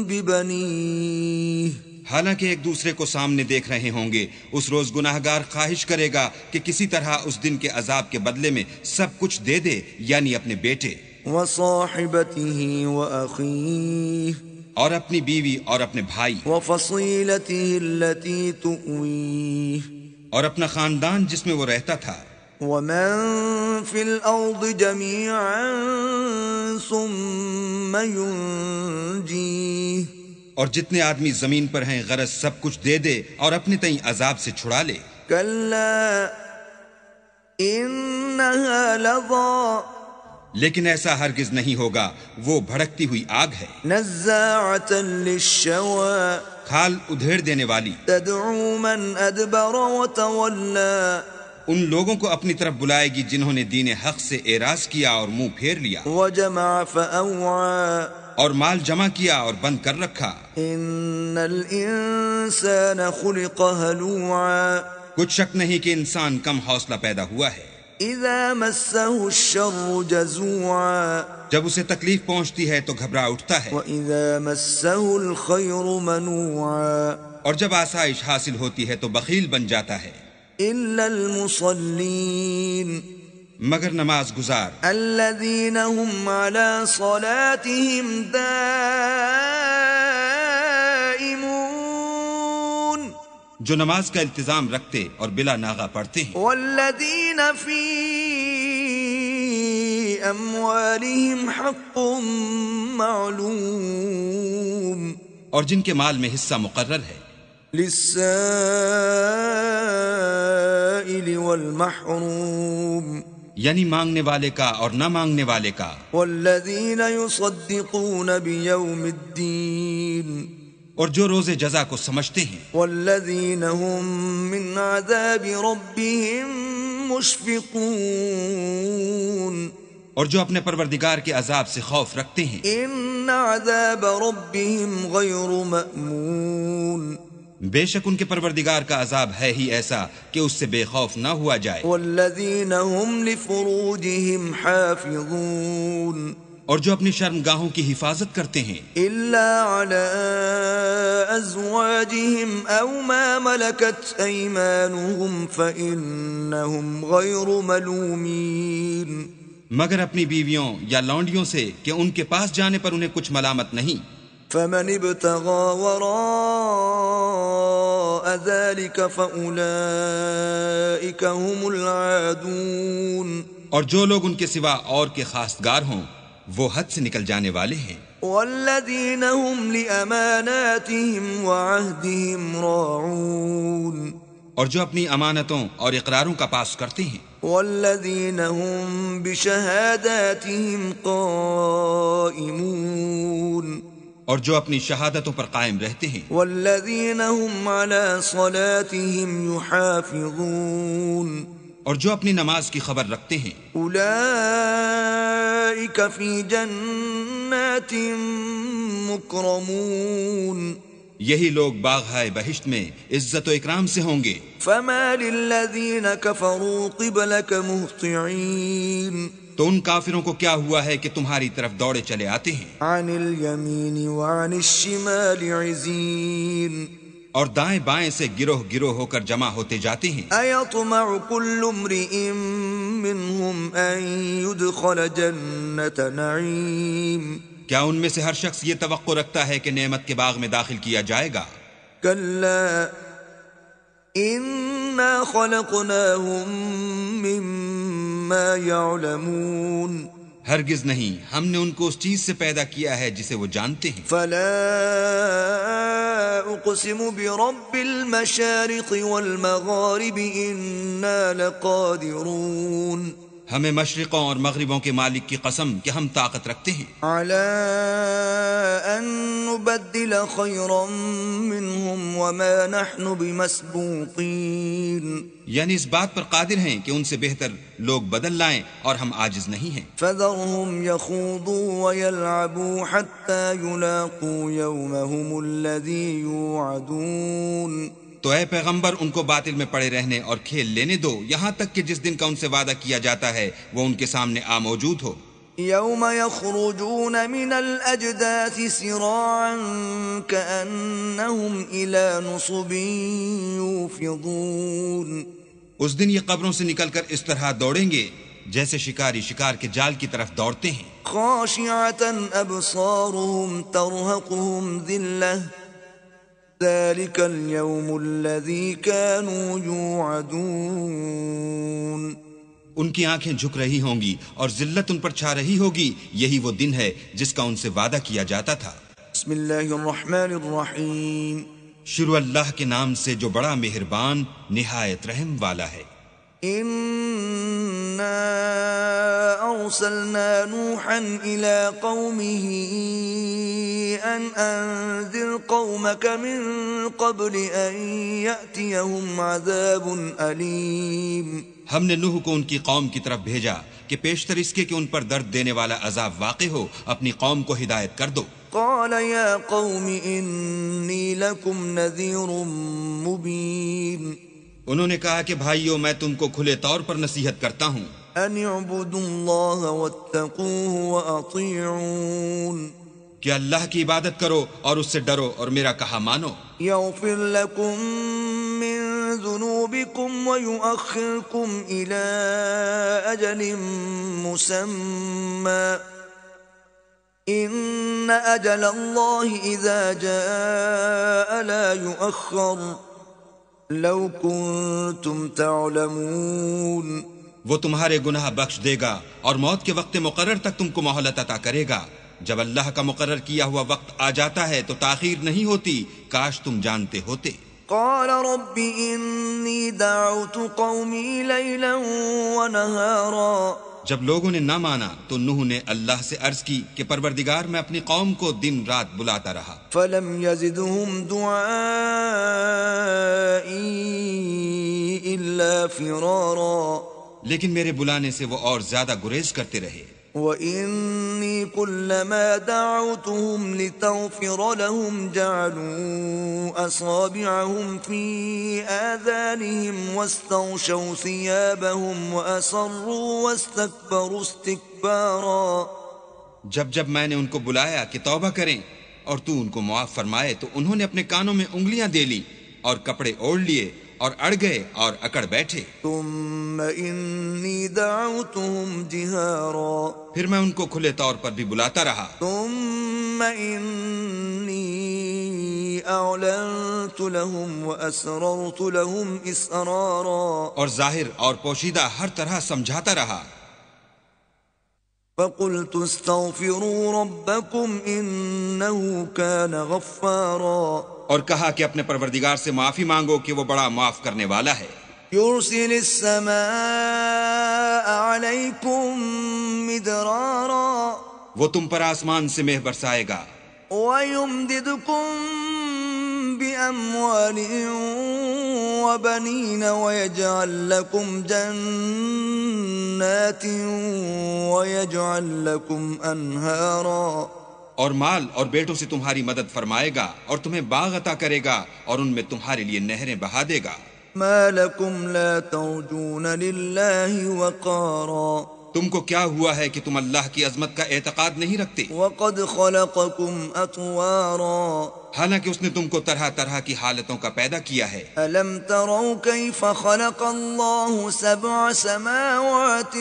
ببنيه حالانکہ ایک دوسرے کو سامنے دیکھ رہے ہوں گے، اس روز گناہگار خواہش کرے گا کہ کسی طرح اس دن کے عذاب کے بدلے میں سب کچھ دے دے، یعنی اپنے بیٹے وصاحبته وأخيه اور اپنی بیوی اور اپنے بھائی وفصيلته التي تؤويه اور اپنا خاندان جس میں وہ رہتا تھا، ومن في الأرض جميعا ثم ينجيه اور جتنے آدمی زمین پر ہیں غرض سب کچھ دے دے اور اپنے تئیں عذاب سے چھڑا لے۔ كلا إنها لظى لیکن ایسا ہرگز نہیں ہوگا، وہ بھڑکتی ہوئی آگ ہے، نزاعة للشوى کھال ادھیڑ دینے والی، تدعو من أدبر وتولى ان لوگوں کو اپنی طرف بلائے گی جنہوں نے دین حق سے اعراض کیا اور منہ پھیر لیا، وجمع فأوعى اور مال جمع کیا اور بند کر رکھا۔ إن الإنسان خلق هلوعا کچھ شک نہیں کہ انسان کم حوصلہ پیدا ہوا ہے، إذا مسه الشر جزوعا جب اسے تکلیف پہنچتی ہے تو گھبرا اٹھتا ہے، وإذا مسه الخير منوعا اور جب آسائش حاصل ہوتی ہے تو بخیل بن جاتا ہے، إلا المصلين مگر نماز گزار الذين هم على صلاتهم دائمون جو نماز کا التزام رکھتے اور بلا ناغہ پڑھتے ہیں، والذين في أموالهم حق معلوم اور جن کے مال میں حصہ مقرر ہے، للسائل والمحروم یعنی مانگنے والے کا اور نہ مانگنے والے کا، والذین يصدقون بيوم الدین اور جو روز جزا کو سمجھتے ہیں، والذین هم من عذاب ربهم مشفقون اور جو اپنے پروردگار کے عذاب سے خوف رکھتے ہیں، ان عذاب ربهم غیر مأمون بے شک ان کے پروردگار کا عذاب ہے ہی ایسا کہ اس سے بے خوف نہ ہوا جائے، والذین هم لفروجهم حافظون اور جو اپنی شرمگاہوں کی حفاظت کرتے ہیں، الا على ازواجهم او ما ملكت ايمانهم فانهم غیر ملومین مگر اپنی بیویوں یا لونڈیوں سے کہ ان کے پاس جانے پر انہیں کچھ ملامت نہیں، فمن ابتغى وراء ذلك فأولئك هم العادون اور جو لوگ ان کے سوا اور کے خاصگار ہوں وہ حد سے نکل جانے والے ہیں، والذين هم لأماناتهم وعهدهم راعون اور جو اپنی امانتوں اور اقراروں کا پاس کرتے ہیں، والذين هم بشهاداتهم قائمون اور جو اپنی شہادتوں پر قائم رہتے ہیں، والذين هم على صلاتهم يحافظون اور جو اپنی نماز کی خبر رکھتے ہیں، اولئک فی جنات مکرمون یہی لوگ باغ بہشت میں عزت و اکرام سے ہوں گے۔ فما للذین کفروا قبلک مہطعین تو ان کافروں کو کیا ہوا ہے کہ تمہاری طرف دوڑے چلے آتے ہیں، عن الیمین وعن الشمال عزین اور دائیں بائیں سے گروہ گروہ ہو کر جمع ہوتے جاتے ہیں۔ ایطمع کل امرئ منہم ان یدخل جنت نعیم کیا ان میں سے ہر شخص یہ توقع رکھتا ہے کہ نعمت کے باغ میں داخل کیا جائے گا؟ کلا انا خلقناہم مما یعلمون ہرگز نہیں، ہم نے ان کو اس چیز سے پیدا کیا ہے جسے وہ جانتے ہیں۔ فلا اقسم برب المشارق والمغارب انا لقادرون ہمیں مشرقوں اور مغربوں کے مالک کی قسم کہ ہم طاقت رکھتے ہیں على أن نبدل خيرا منهم وما نحن بمسبوقين، یعنی اس بات پر قادر ہیں کہ ان سے بہتر لوگ بدل لائیں اور ہم عاجز نہیں ہیں۔ فذرهم يخوضوا ويلعبوا حتى يلاقوا يومهم الذي يوعدون، تو اے پیغمبر ان کو باطل میں پڑے رہنے اور کھیل لینے دو یہاں تک کہ جس دن کا ان سے وعدہ کیا جاتا ہے وہ ان کے سامنے موجود ہو۔ يوم يخرجون من الأجداث سراعا كأنهم إلى نصب يوفضون، اس دن یہ قبروں سے نکل کر اس طرح دوڑیں گے جیسے شکاری شکار کے جال کی طرف دوڑتے ہیں۔ خاشعة أبصارهم ترهقهم ذلة ذلك اليوم الذي كانوا يوعدون، ان کی آنکھیں جھک رہی ہوں گی اور ذلت ان پر چھا رہی ہوگی، یہی وہ دن ہے جس کا ان سے وعدہ کیا جاتا تھا۔ بسم اللہ الرحمن الرحیم، شروع اللہ کے نام سے جو بڑا مہربان نہایت رحم والا ہے۔ إنا أرسلنا نوحا إلى قومه أن أنذر قومك من قبل أن يأتيهم عذاب أليم، ہم نے نوح کو ان کی قوم کی طرف بھیجا کہ پیشتر اس کے کہ ان پر درد دینے والا عذاب واقع ہو اپنی قوم کو ہدایت کر دو۔ قال يا قوم إني لكم نذير مبين، انہوں نے کہا کہ بھائیو میں تم کو کھلے طور پر نصیحت کرتا ہوں أن اعبدوا الله واتقوه وأطيعون، کہ اللہ کی عبادت کرو اور اس سے ڈرو اور میرا کہا مانو، يغفر لكم من ذنوبكم ويؤخركم إلى أجل مسمى إن أجل الله إذا جاء لا يؤخر لو كنتم تعلمون، وہ تمہارے گناہ بخش دے گا اور موت کے وقت مقرر تک تم کو مہلت عطا کرے گا، جب اللہ کا مقرر کیا ہوا وقت آ جاتا ہے تو تاخیر نہیں ہوتی، کاش تم جانتے ہوتے۔ قال رب إني دعوت قومي ليلا ونهارا، جب لوگوں نے نہ مانا تو نوح نے اللہ سے عرض کی کہ پروردگار میں اپنی قوم کو دن رات بلاتا رہا، فلم يزدهم دعائي إلا فرارا، لیکن میرے بلانے سے وہ اور زیادہ گریز کرتے رہے۔ وإني كلما دعوتهم لتغفر لهم جعلوا أصابعهم في آذانهم واستغشوا ثيابهم وأصروا واستكبروا استكبارا، جب میں نے ان کو بلایا کہ توبہ کریں اور تو ان کو معاف فرمائے تو انہوں نے اپنے کانوں میں انگلیاں دے لی اور کپڑے اوڑھ لیے اور اڑ گئے اور اکڑ بیٹھے۔ ثم إني دعوتهم جهارا، پھر میں ان کو کھلے طور پر بھی بلاتا رہا۔ ثم إني أعلنت لهم وأسررت لهم إسرارا، اور ظاہر اور پوشیدہ ہر طرح سمجھاتا رہا۔ فقلت استغفروا ربكم إنه كان غفارا، اور کہا کہ اپنے پروردگار سے معافی مانگو کہ وہ بڑا معاف کرنے والا ہے۔ يرسل السماء عليكم مدرارا، وہ تم پر آسمان سے مہ برسائے گا، ويمددكم بأموال وبنين ويجعل لكم جنات ويجعل لكم أنهارا، اور مال اور بیٹوں سے تمہاری مدد فرمائے گا اور تمہیں باغ عطا کرے گا اور ان میں تمہارے لیے نہریں بہا دے گا۔ ما لكم لا ترجون لله وقارا، تم کو کیا ہوا ہے کہ تم اللہ کی عظمت کا اعتقاد نہیں رکھتے، وقد خلقكم أطوارا، حالانکہ اس نے تم کو طرح طرح کی حالتوں کا پیدا کیا ہے۔ ألم تروا كيف خلق الله 7 سماوات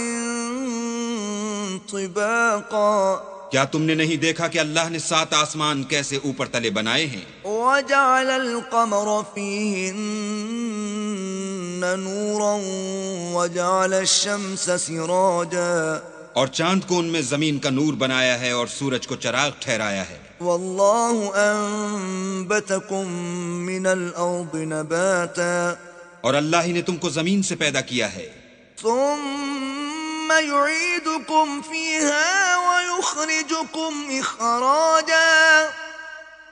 طباقا، کیا تم نے نہیں دیکھا کہ اللہ نے 7 آسمان کیسے اوپر تلے بنائے ہیں، وجعل القمر فيهن نورا وجعل الشمس سراجا، اور چاند کو ان میں زمین کا نور بنایا ہے اور سورج کو چراغ ٹھہرایا ہے۔ والله أنبتكم من الأرض نباتا، اور اللہ ہی نے تم کو زمین سے پیدا کیا ہے، ثم ثم يعيدكم فيها ويخرجكم إخراجا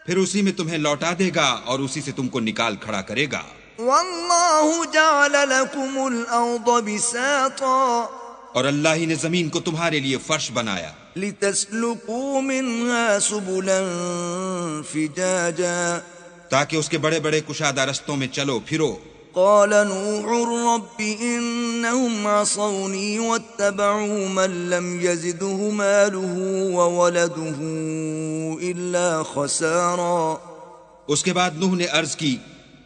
پھر اسی میں تمہیں لوٹا دے گا اور اسی سے تم کو نکال کھڑا کرے گا. والله جعل لكم الأرض بساطا اور اللہ ہی نے زمین کو تمہارے لیے فرش بنایا لتسلكوا منها سبلا فجاجا تاکہ اس کے بڑے بڑے کشادہ رستوں میں چلو پھرو. قال نوح رب إنهم عصوني واتبعوا من لم يزده ماله وولده إلا خسارا. اس کے بعد نوح نے عرض کی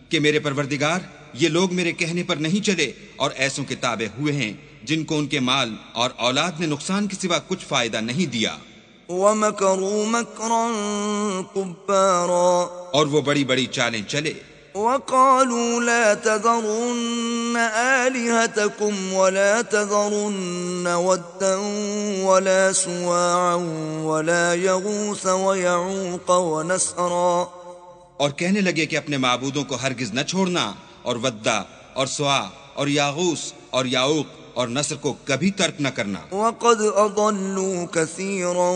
کہ میرے پروردگار یہ لوگ میرے کہنے پر نہیں چلے اور ایسوں کے تابع ہوئے ہیں جن کو ان کے مال اور اولاد نے نقصان کے سوا کچھ فائدہ نہیں دیا. وَمَكَرُوا مَكْرًا كُبَّارًا اور وہ بڑی بڑی چالیں چلے. وَقَالُوا لَا تَذَرُنَّ آلِهَتَكُمْ وَلَا تَذَرُنَّ وَدًّا وَلَا سُوَاعًا وَلَا يَغُوثَ وَيَعُوقَ وَنَسْرًا. اور کہنے لگے کہ اپنے معبودوں کو ہرگز نہ چھوڑنا اور ودا اور سوا اور یاغوس اور یاؤق اور نصر کو کبھی ترک نہ کرنا. وَقَدْ أَضَلُّوا كَثِيرًا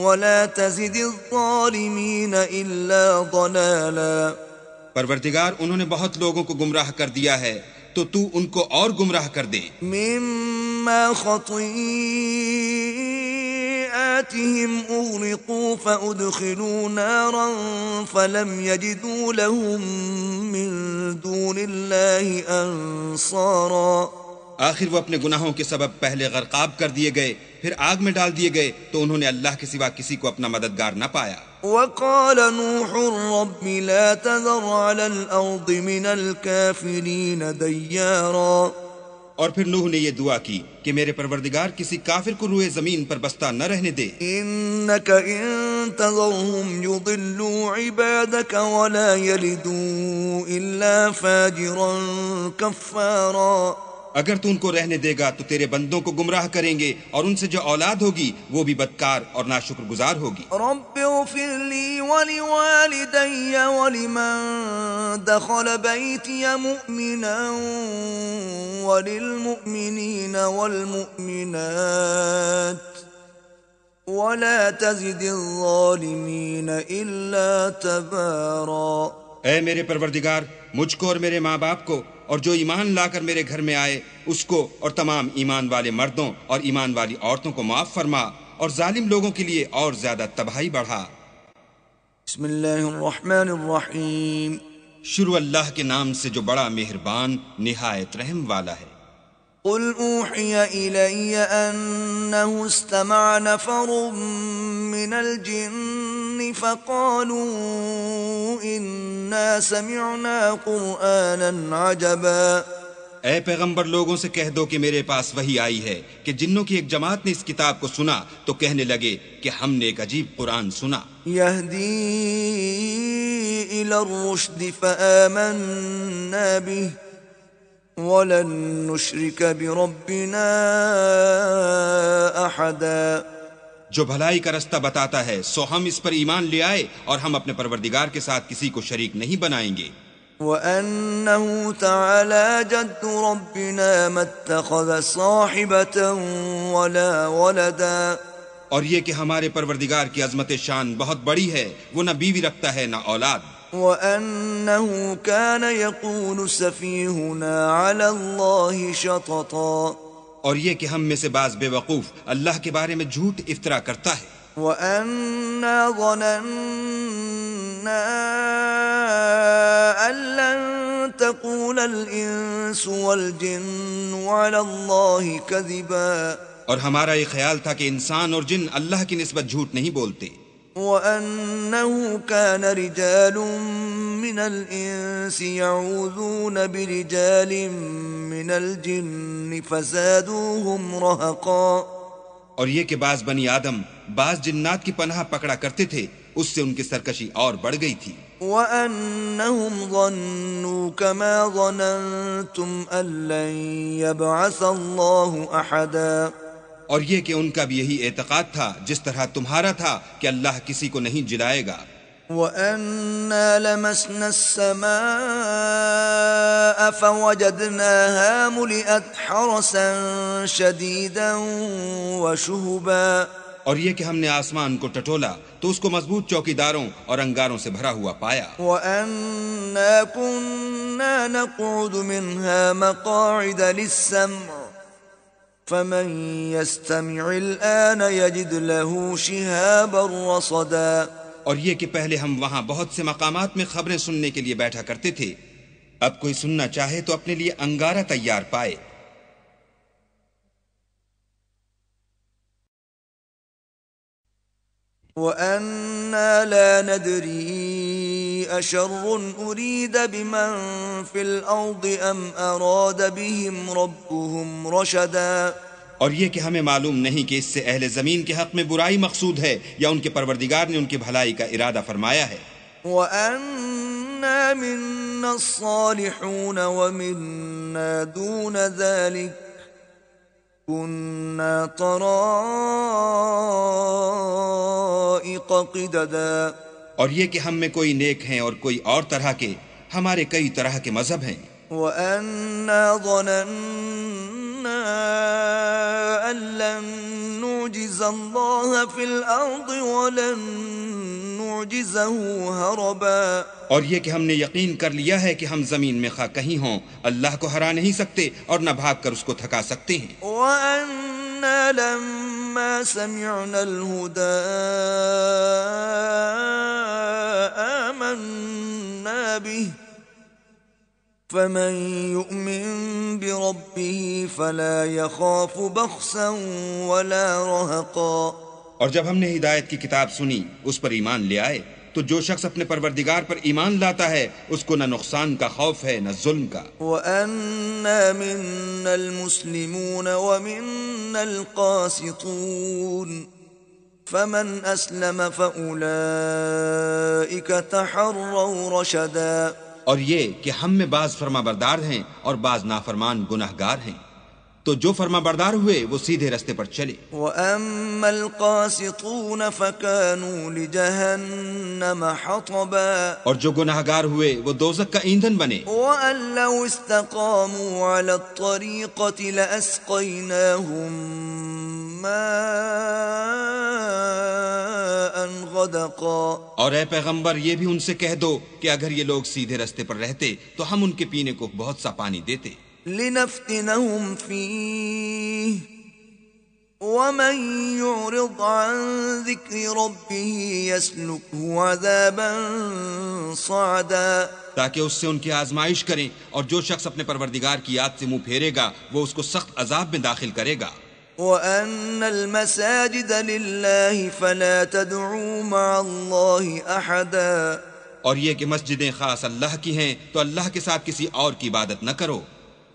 وَلَا تَزِدِ الظَّالِمِينَ إِلَّا ضَلَالًا. پروردگار انہوں نے بہت لوگوں کو گمراہ کر دیا ہے تو تو ان کو اور گمراہ کر دے. مِمَّا خَطِيئَاتِهِمْ أُغْرِقُوا فَأُدْخِلُوا نَارًا فَلَمْ يَجِدُوا لَهُم مِّن دُونِ اللَّهِ أَنصَارًا. آخر وہ اپنے گناہوں کے سبب پہلے غرقاب کر دیے گئے پھر آگ میں ڈال دیے گئے تو انہوں نے اللہ کے سوا کسی کو اپنا مددگار نہ پایا. وَقَالَ نُوحٌ رَبِّ لَا تَذَرْ عَلَى الْأَرْضِ مِنَ الْكَافِرِينَ دَيَّارًا. اور پھر نوح نے یہ دعا کی کہ میرے پروردگار کسی کافر کو روئے زمین پر بستہ نہ رہنے دے. إِنَّكَ إِن تَذَرْهُمْ يُضِلُّوا عِبَادَكَ وَلَا يَلِدُوا إِلَّا فَاجِرًا كَفَّارًا. اگر تو ان کو رہنے دے گا تو تیرے بندوں کو گمراہ کریں گے اور ان سے جو اولاد ہوگی وہ بھی بدکار اور ناشکر گزار ہوگی. رب اغفر لي ولوالدي ولمن دخل بيتي مؤمنا وللمؤمنين والمؤمنات ولا تزد الظالمين إلا تبارا. اے میرے پروردگار مجھ کو اور میرے ماں باپ کو اور جو ایمان لا کر میرے گھر میں آئے اس کو اور تمام ایمان والے مردوں اور ایمان والی عورتوں کو معاف فرما اور ظالم لوگوں کے لیے اور زیادہ تباہی بڑھا. بسم اللہ الرحمن الرحیم. شروع اللہ کے نام سے جو بڑا مہربان نہایت رحم والا ہے. قل اوحی الی انہ استمع نفر من الجن فقالوا انا سمعنا قرآنا عجبا. اے پیغمبر لوگوں سے کہہ دو کہ میرے پاس وحی آئی ہے کہ جنوں کی ایک جماعت نے اس کتاب کو سنا تو کہنے لگے کہ ہم نے ایک عجیب قرآن سنا. یہدی الی الرشد فآمنا به وَلَن نُشْرِكَ بِرَبِّنَا أَحَدًا. جو بھلائی کا رستہ بتاتا ہے سو ہم اس پر ایمان لے آئے اور ہم اپنے پروردگار کے ساتھ کسی کو شریک نہیں بنائیں گے. وَأَنَّهُ تَعَالَى جَدُّ رَبِّنَا مَا اتَّخَذَ صَاحِبَةً وَلَا وَلَدًا. اور یہ کہ ہمارے پروردگار کی عظمت شان بہت بڑی ہے وہ نہ بیوی رکھتا ہے نہ اولاد. وَأَنَّهُ كَانَ يَقُولُ سَفِيهُنَا عَلَى اللَّهِ شَطَطًا. اور یہ کہ ہم میں سے بعض بے وقوف اللہ کے بارے میں جھوٹ افطرا کرتا ہے. وَأَنَّا ظَنَنَّا أَن لَّن تَقُولَ الْإِنسُ وَالْجِنُّ عَلَى اللَّهِ كَذِبًا. اور ہمارا یہ خیال تھا کہ انسان اور جن اللہ کی نسبت جھوٹ نہیں بولتے. وَأَنَّهُ كَانَ رِجَالٌ مِّنَ الْإِنسِ يَعُوذُونَ بِرِجَالٍ مِّنَ الْجِنِّ فَزَادُوهُمْ رَهَقًا. اور یہ کہ بعض بنی آدم بعض جنات کی پناہ پکڑا کرتے تھے اس سے ان کی سرکشی اور بڑھ گئی تھی. وَأَنَّهُمْ ظَنُّوا كَمَا ظَنَنتُمْ أَن لَّن يَبْعَثَ اللَّهُ أَحَدًا. اور یہ کہ ان کا بھی یہی اعتقاد تھا جس طرح تمہارا تھا کہ اللہ کسی کو نہیں جلائے گا. وَأَنَّا لَمَسْنَا السَّمَاءَ فَوَجَدْنَاهَا مُلِئَتْ حَرَسًا شَدِيدًا وَشُهُبًا. اور یہ کہ ہم نے آسمان کو ٹٹولا تو اس کو مضبوط چوکیداروں اور انگاروں سے بھرا ہوا پایا. وَأَنَّا كُنَّا نَقْعُدُ مِنْهَا مَقَاعِدَ لِلسَّمْعِ فَمَنْ يَسْتَمِعِ الْآنَ يَجِدْ لَهُ شِهَابًا رَصَدًا. اور یہ کہ پہلے ہم وہاں بہت سے مقامات میں خبریں سننے کے لیے بیٹھا کرتے تھے، اب کوئی سننا چاہے تو اپنے لیے انگارہ تیار پائے. وَأَنَّا لَا نَدْرِي أَشَرٌّ أُرِيدَ بِمَنْ فِي الْأَرْضِ أَمْ أَرَادَ بِهِمْ رَبُّهُمْ رَشَدًا. اور یہ کہ ہمیں معلوم نہیں کہ اس سے اہل زمین کے حق میں برائی مقصود ہے یا ان کے پروردگار نے ان کی بھلائی کا ارادہ فرمایا ہے. وَأَنَّا مِنَّا الصَّالِحُونَ وَمِنَّا دُونَ ذَلِكَ كُنَّا طَرَائِقَ قِدَدًا. اور یہ کہ ہم میں کوئی نیک ہیں اور کوئی اور طرح کے، ہمارے کئی طرح کے مذہب ہیں. وَأَنَّا ظَنَنَّا أَن لَّن نُّعْجِزَ اللَّهَ فِي الْأَرْضِ وَلَن نُّعْجِزَهُ هَرَبًا. اور یہ کہ ہم نے یقین کر لیا ہے کہ ہم زمین میں خواہ کہیں ہوں اللہ کو ہرا نہیں سکتے اور نہ بھاگ کر اس کو تھکا سکتے ہیں. وَأَنَّا لَمَّا سَمِعْنَا الْهُدَىٰ آمَنَّا بِهِ فَمَن يُؤْمِن بِرَبِّهِ فَلَا يَخَافُ بَخْسًا وَلَا رَهَقًا. اور جب ہم نے ہدایت کی کتاب سنی اس پر ایمان لے آئے تو جو شخص اپنے پروردگار پر ایمان لاتا ہے اس کو نہ نقصان کا خوف ہے نہ ظلم کا. وَأَنَّا مِنَّا الْمُسْلِمُونَ وَمِنَّا الْقَاسِطُونَ فَمَنْ أَسْلَمَ فَأُولَئِكَ تَحَرَّوْا رَشَدًا. اور یہ کہ ہم میں بعض فرما بردار ہیں اور بعض نافرمان گناہگار ہیں، تو جو فرما بردار ہوئے وہ سیدھے رستے پر چلے. وَأَمَّا الْقَاسِطُونَ فَكَانُوا لِجَهَنَّمَ حَطَبًا. اور جو گناہگار ہوئے وہ دوزخ کا ایندھن بنے. وَأَن لَّوْ اسْتَقَامُوا عَلَى الطَّرِيقَةِ لَأَسْقَيْنَاهُم مَّاءً غَدَقًا. اور اے پیغمبر یہ بھی ان سے کہہ دو کہ اگر یہ لوگ سیدھے رستے پر رہتے تو ہم ان کے پینے کو بہت سا پانی دیتے. لِنَفْتِنَهُمْ فِيهِ وَمَن يُعْرِضْ عَن ذِكْرِ رَبِّهِ يَسْلُكْهُ عَذَابًا صَعَدًا. تاکہ اس سے ان کی آزمائش کریں، اور جو شخص اپنے پروردگار کی یاد سے منہ پھیرے گا وہ اس کو سخت عذاب میں داخل کرے گا. وَأَنَّ الْمَسَاجِدَ لِلَّهِ فَلَا تَدْعُوا مَعَ اللَّهِ أَحَدًا. اور یہ کہ مسجدیں خاص اللہ کی ہیں تو اللہ کے ساتھ کسی اور کی عبادت نہ کرو.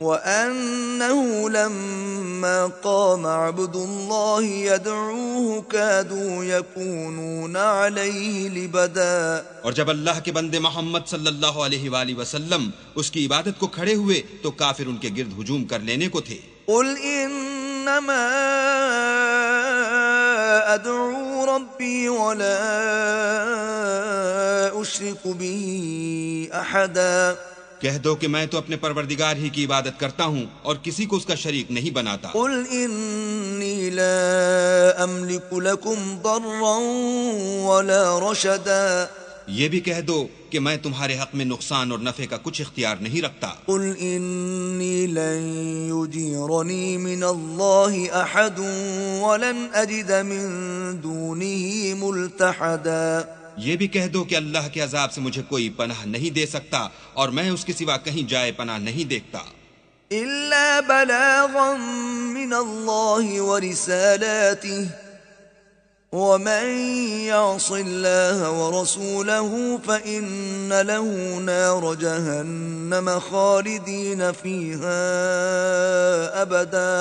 وَأَنَّهُ لَمَّا قَامَ عَبْدُ اللَّهِ يَدْعُوهُ كَادُوا يَكُونُونَ عَلَيْهِ لِبَدًا. اور جب اللہ کے بندے محمد صلی اللہ علیہ وآلہ وسلم اس کی عبادت کو کھڑے ہوئے تو کافر ان کے گرد ہجوم کر لینے کو تھے. قُلْ إِنَّمَا أَدْعُو رَبِّي وَلَا أُشْرِكُ بِهِ أَحَدًا. کہہ دو کہ میں تو اپنے پروردگار ہی کی عبادت کرتا ہوں اور کسی کو اس کا شریک نہیں بناتا. قُلْ إِنِّي لَا أَمْلِكُ لَكُمْ ضَرًّا وَلَا رَشَدًا. یہ بھی کہہ دو کہ میں تمہارے حق میں نقصان اور نفع کا کچھ اختیار نہیں رکھتا. قُلْ إِنِّي لَن يُجِيرَنِي مِنَ اللَّهِ أَحَدٌ وَلَنْ أَجِدَ مِن دُونِهِ مُلْتَحَدًا. یہ بھی کہہ دو کہ اللہ کے عذاب سے مجھے کوئی پناہ نہیں دے سکتا اور میں اس کے سوا کہیں جائے پناہ نہیں دیکھتا. إِلَّا بَلَاغًا مِّنَ اللَّهِ وَرِسَالَاتِهِ وَمَن يَعْصِ اللَّهَ وَرَسُولَهُ فَإِنَّ لَهُ نَارَ جَهَنَّمَ خَالِدِينَ فِيهَا أَبَدًا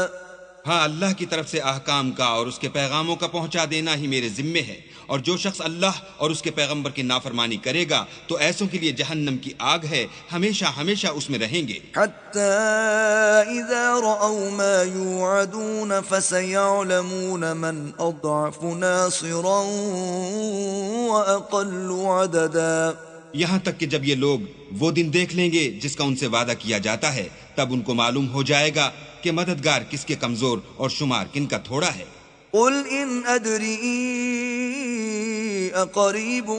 ہاں اللہ کی طرف سے احکام کا اور اس کے پیغاموں کا پہنچا دینا ہی میرے ذمے ہے، اور جو شخص اللہ اور اس کے پیغمبر کی نافرمانی کرے گا تو ایسوں کے لیے جہنم کی آگ ہے، ہمیشہ ہمیشہ اس میں رہیں گے۔ حتى إذا رأوا ما يوعدون فسيعلمون من أضعف ناصرا وأقل عددا۔ یہاں تک کہ جب یہ لوگ وہ دن دیکھ لیں گے جس کا ان سے وعدہ کیا جاتا ہے، تب ان کو معلوم ہو جائے گا کہ مددگار کس کے کمزور اور شمار کن کا تھوڑا ہے۔ قل إن أدري أقريب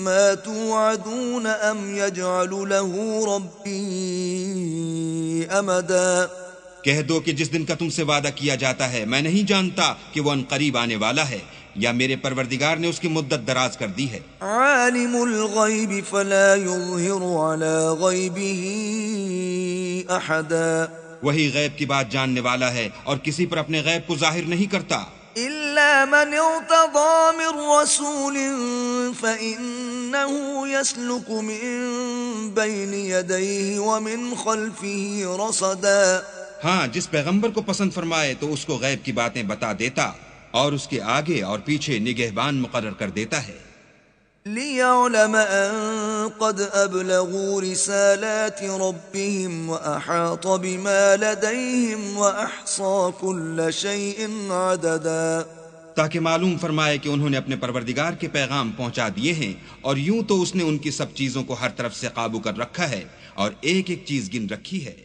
ما توعدون أم يجعل له ربي أمدا۔ کہہ دو کہ جس دن کا تم سے وعدہ کیا جاتا ہے میں نہیں جانتا کہ وہ ان قریب آنے والا ہے یا میرے پروردگار نے اس کی مدت دراز کر دی ہے۔ عالم الغیب فلا يظہر على غیبه احدا۔ وہی غیب کی بات جاننے والا ہے اور کسی پر اپنے غیب کو ظاہر نہیں کرتا، الا من ارتضى من رسول فإنه يسلك من بين يديه ومن خلفه رصدا۔ ہاں جس پیغمبر کو پسند فرمائے تو اس کو غیب کی باتیں بتا دیتا اور اس کے آگے اور پیچھے نگہبان مقرر کر دیتا ہے۔ لِيَعْلَمَ أَن قَدْ أَبْلَغُوا رِسَالَاتِ رَبِّهِمْ وَأَحَاطَ بِمَا لَدَيْهِمْ وَأَحْصَى كُلَّ شَيْءٍ عَدَدًا۔ تاکہ معلوم فرمائے کہ انہوں نے اپنے پروردگار کے پیغام پہنچا دیے ہیں، اور یوں تو اس نے ان کی سب چیزوں کو ہر طرف سے قابو کر رکھا ہے اور ایک ایک چیز گن رکھی ہے۔